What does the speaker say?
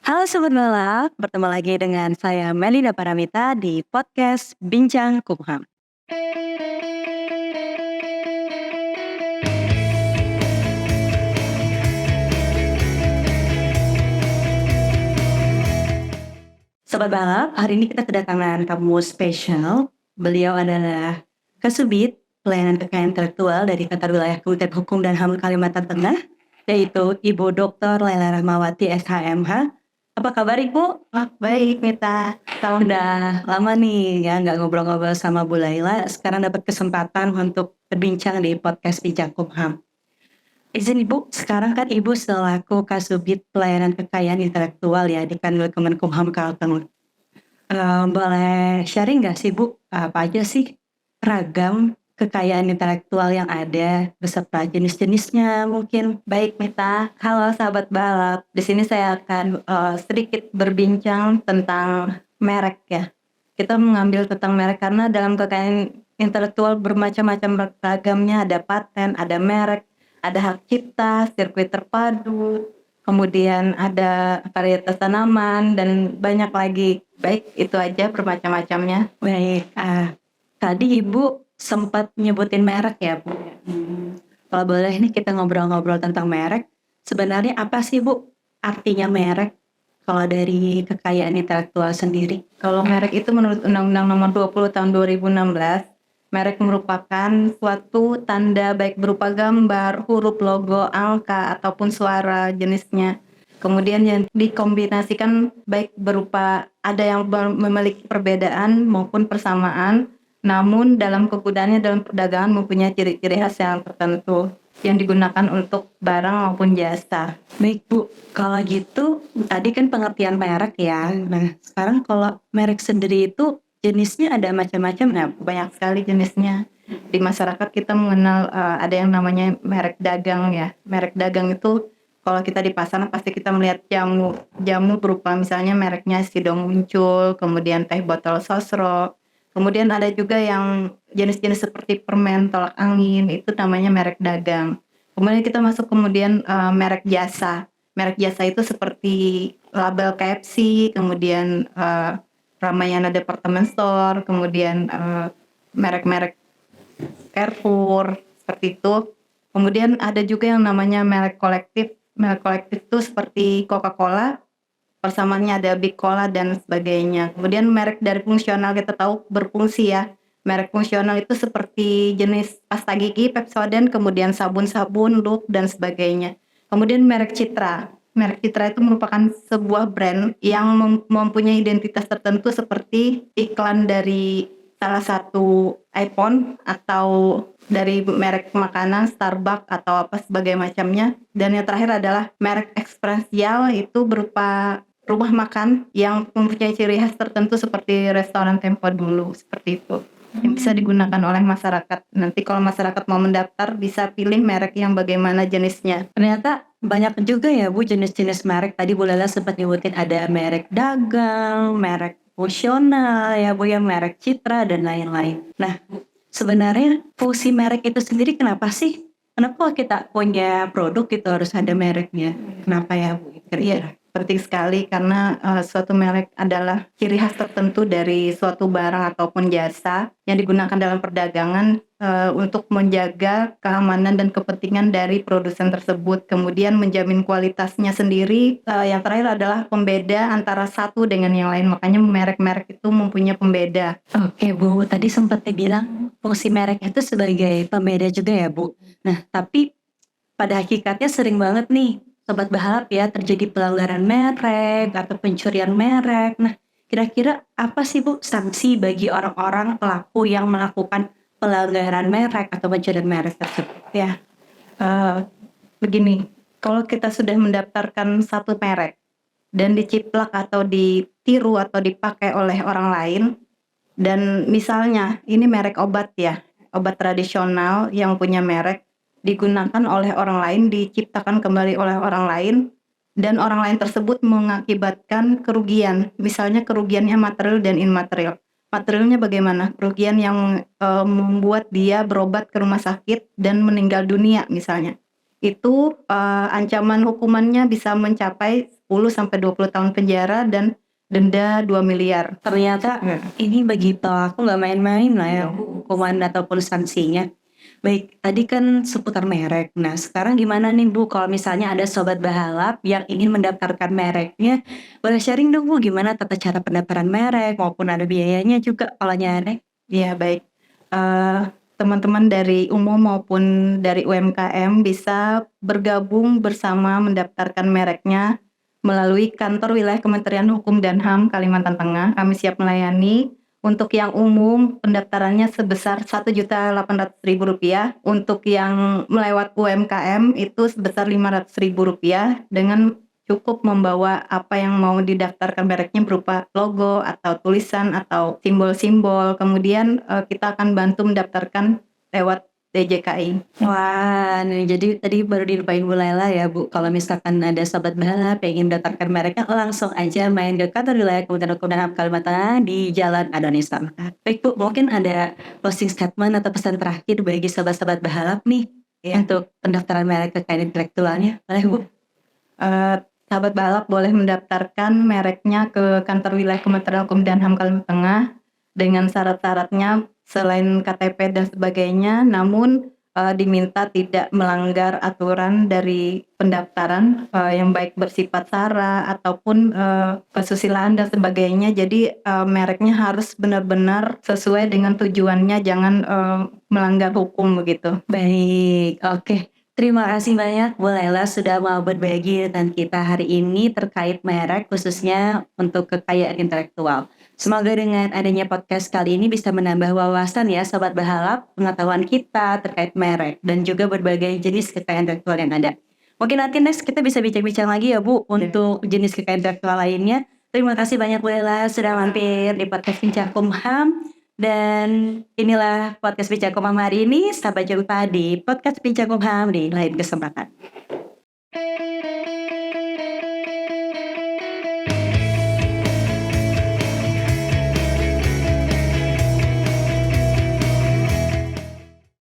Halo Sobat Balap, bertemu lagi dengan saya Melinda Paramita di podcast Bincang Kumham. Sobat Balap, hari ini kita kedatangan tamu spesial. Beliau adalah Kasubit Pelayanan Kekayaan Intelektual dari Kantor Wilayah Kementerian Hukum dan HAM Kalimantan Tengah, yaitu Ibu Dr. Laila Rahmawati SHMH. Apa kabar Ibu? Baik, Mita. Udah lama nih ya nggak ngobrol-ngobrol sama Bu Laila. Sekarang dapat kesempatan untuk berbincang di podcast Bijak Kumham. Izin Ibu, sekarang kan Ibu selaku Kasubit Pelayanan Kekayaan Intelektual ya di Kanwil Kemenkumham Kalteng. Boleh sharing nggak sih Bu, apa aja sih ragam kekayaan intelektual yang ada beserta jenis-jenisnya mungkin? Baik, Mita. Halo sahabat balap. Di sini saya akan sedikit berbincang tentang merek ya. Kita mengambil tentang merek karena dalam kekayaan intelektual bermacam-macam ragamnya. Ada paten, ada merek, ada hak cipta, sirkuit terpadu, kemudian ada varietas tanaman dan banyak lagi. Baik, itu aja bermacam-macamnya. Baik, tadi Ibu sempat nyebutin merek ya Bu. Kalau boleh nih kita ngobrol-ngobrol tentang merek. Sebenarnya apa sih Bu artinya merek kalau dari kekayaan intelektual sendiri? Kalau merek itu menurut Undang-Undang Nomor 20 Tahun 2016, merek merupakan suatu tanda baik berupa gambar, huruf, logo, angka, ataupun suara jenisnya. Kemudian yang dikombinasikan baik berupa ada yang memiliki perbedaan maupun persamaan, namun dalam kegunaannya dalam perdagangan mempunyai ciri-ciri khas yang tertentu yang digunakan untuk barang maupun jasa. Baik Bu, kalau gitu tadi kan pengertian merek ya. Nah sekarang kalau merek sendiri itu jenisnya ada macam-macam ya Bu? Banyak sekali jenisnya. Di masyarakat kita mengenal ada yang namanya merek dagang ya. Merek dagang itu kalau kita di pasaran pasti kita melihat jamu. Jamu berupa misalnya mereknya Sidong Muncul, kemudian teh botol sosro. Kemudian ada juga yang jenis-jenis seperti permen tolak angin, itu namanya merek dagang. Kemudian kita masuk kemudian merek jasa. Merek jasa itu seperti label KFC, kemudian Ramayana Department Store, kemudian merek-merek Carrefour, seperti itu. Kemudian ada juga yang namanya merek kolektif. Merek kolektif itu seperti Coca-Cola, persamaannya ada Big Cola dan sebagainya. Kemudian merek dari fungsional kita tahu berfungsi ya. Merek fungsional itu seperti jenis pasta gigi, Pepsodent, kemudian sabun-sabun, loop dan sebagainya. Kemudian merek Citra. Merek Citra itu merupakan sebuah brand yang mempunyai identitas tertentu seperti iklan dari salah satu iPhone atau dari merek makanan Starbucks atau apa sebagai macamnya. Dan yang terakhir adalah merek ekspresial, itu berupa rumah makan yang mempunyai ciri khas tertentu seperti restoran Tempo dulu, seperti itu. Yang bisa digunakan oleh masyarakat. Nanti kalau masyarakat mau mendaftar bisa pilih merek yang bagaimana jenisnya. Ternyata banyak juga ya Bu jenis-jenis merek. Tadi Bu Lela sempat nyebutin ada merek dagang, merek fungsional ya Bu ya, merek Citra dan lain-lain. Nah sebenarnya fungsi merek itu sendiri kenapa sih? Kenapa kita punya produk itu harus ada mereknya? Kenapa ya Bu? Iya, penting sekali karena suatu merek adalah ciri khas tertentu dari suatu barang ataupun jasa yang digunakan dalam perdagangan untuk menjaga keamanan dan kepentingan dari produsen tersebut, kemudian menjamin kualitasnya sendiri. Yang terakhir adalah pembeda antara satu dengan yang lain, makanya merek-merek itu mempunyai pembeda. Oke Bu, tadi sempat dibilang fungsi merek itu sebagai pembeda juga ya Bu. Nah tapi pada hakikatnya sering banget nih Sobat Berharap ya terjadi pelanggaran merek atau pencurian merek. Nah kira-kira apa sih Bu sanksi bagi orang-orang pelaku yang melakukan pelanggaran merek atau pencurian merek tersebut ya? Begini, kalau kita sudah mendaftarkan satu merek dan diciplak atau ditiru atau dipakai oleh orang lain, dan misalnya ini merek obat ya, obat tradisional yang punya merek digunakan oleh orang lain, diciptakan kembali oleh orang lain, dan orang lain tersebut mengakibatkan kerugian, misalnya kerugiannya material dan immaterial. Materialnya bagaimana? Kerugian yang membuat dia berobat ke rumah sakit dan meninggal dunia misalnya. Itu ancaman hukumannya bisa mencapai sampai 20 tahun penjara dan denda 2 miliar. Ternyata Ya. ini bagi pelaku nggak main-main lah ya hukuman ataupun sanksinya. Baik, tadi kan seputar merek. Nah, sekarang gimana nih Bu kalau misalnya ada sobat balap yang ingin mendaftarkan mereknya, boleh sharing dong Bu gimana tata cara pendaftaran merek maupun ada biayanya juga kalau nyari? Ya baik. Eh, Teman-teman dari umum maupun dari UMKM bisa bergabung bersama mendaftarkan mereknya melalui kantor wilayah Kementerian Hukum dan HAM Kalimantan Tengah. Kami siap melayani. Untuk yang umum pendaftarannya sebesar Rp1.800.000. Untuk yang melewat UMKM itu sebesar Rp500.000 dengan cukup membawa apa yang mau didaftarkan mereknya berupa logo atau tulisan atau simbol-simbol. Kemudian kita akan bantu mendaftarkan lewat DJKI. Wah, nih jadi tadi baru dilupain Bu Laila ya Bu, kalau misalkan ada sobat balap yang ingin mendaftarkan mereknya langsung aja main ke kantor wilayah Kementerian Hukum dan HAM Kalimantan Tengah di Jalan Adonisa. Baik Bu, mungkin ada closing statement atau pesan terakhir bagi sobat-sobat balap nih Ya. untuk pendaftaran merek kekayaan intelektualnya, boleh Bu? Sahabat balap boleh mendaftarkan mereknya ke kantor wilayah Kementerian Hukum dan HAM Kalimantan Tengah dengan syarat-syaratnya selain KTP dan sebagainya, namun diminta tidak melanggar aturan dari pendaftaran yang baik bersifat sara ataupun kesusilaan dan sebagainya. Jadi mereknya harus benar-benar sesuai dengan tujuannya, jangan melanggar hukum begitu. Baik, oke. Terima kasih banyak Bu Laila sudah mau berbagi dengan kita hari ini terkait merek khususnya untuk kekayaan intelektual. Semoga dengan adanya podcast kali ini bisa menambah wawasan ya Sobat Bahalap, pengetahuan kita terkait merek dan juga berbagai jenis kekayaan intelektual yang ada. Mungkin nanti next kita bisa bincang-bincang lagi ya Bu untuk jenis kekayaan intelektual lainnya. Terima kasih banyak Bu Laila sudah mampir di podcast Pincakumham. Dan inilah podcast Pincakumham hari ini. Sampai jumpa di podcast Pincakumham di lain kesempatan.